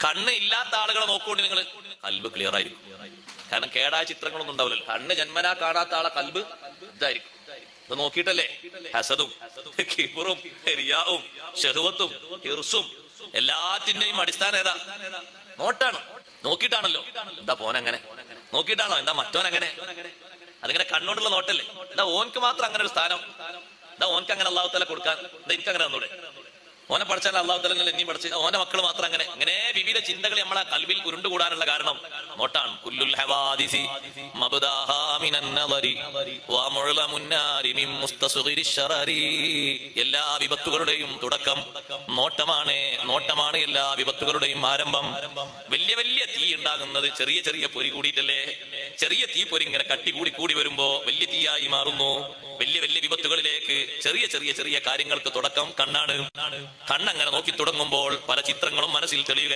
കണ്ണ് ഇല്ലാത്ത ആളുകളെ നോക്കുകൊണ്ട് നിങ്ങൾ കൽബ് ക്ലിയർ ആയിരിക്കും. കാരണം കേടായ ചിത്രങ്ങളൊന്നും ഉണ്ടാവില്ലല്ലോ. കണ്ണ് ജന്മനാ കാണാത്ത ആളെ കൽബ് ഇതായിരിക്കും. ഇത് നോക്കിയിട്ടല്ലേ ഹസദും കിബറും റിയാഉം ശഹ്വത്തും ഹിർസും എല്ലാത്തിന്റെയും അടിസ്ഥാനം ഏതാ? നോട്ടാണ്. നോക്കിയിട്ടാണല്ലോ. എന്താ പോനങ്ങനെ നോക്കിയിട്ടാണോ? എന്താ മറ്റോനങ്ങനെ? അതിങ്ങനെ കണ്ണോണ്ടുള്ള നോട്ടല്ലേ? എന്താ ഓൻക്ക് മാത്രം അങ്ങനെ ഒരു സ്ഥാനം? എന്താ ഓൻക്ക് അങ്ങനെ അള്ളാഹു തആല കൊടുക്കാൻ? എന്താ എനിക്ക് അങ്ങനെ തന്നൂടെ? ഓനെ പഠിച്ചാൽ അള്ളാഹു തആല എന്നെയും പഠിച്ച് ഓന്റെ മക്കൾ മാത്രം അങ്ങനെ അങ്ങനെ വിവിധ ചിന്തകൾ നമ്മളെ കൽബിൽ ഉരുണ്ടുകൂടാനുള്ള കാരണം നോട്ടാണ്. കുല്ലുൽ ഹവാദിസി മബ്ദാഹാ മിനൻ നദരി വമുഅ്ലമുൻ നാരി മിൻ മുസ്തസ്ഗിരിശ് ശറരി. എല്ലാ വിപത്തുകളുടെയും തുടക്കം നോട്ടമാണ്. നോട്ടമാണ് എല്ലാ വിപത്തുകളുടെയും ആരംഭം. വലിയ വലിയ തീ ഉണ്ടാകുന്നത് ചെറിയ ചെറിയ പൊരി കൂടിയിട്ടല്ലേ? ചെറിയ തീ പൊരി ഇങ്ങനെ കട്ടി കൂടി കൂടി വരുമ്പോ വലിയ തീയായി മാറുന്നു. വലിയ വലിയ വിപത്തുകളിലേക്ക് ചെറിയ ചെറിയ ചെറിയ കാര്യങ്ങൾക്ക് തുടക്കം കണ്ണാണ്. കണ്ണങ്ങനെ നോക്കി തുടങ്ങുമ്പോൾ പല ചിത്രങ്ങളും മനസ്സിൽ തെളിയുക.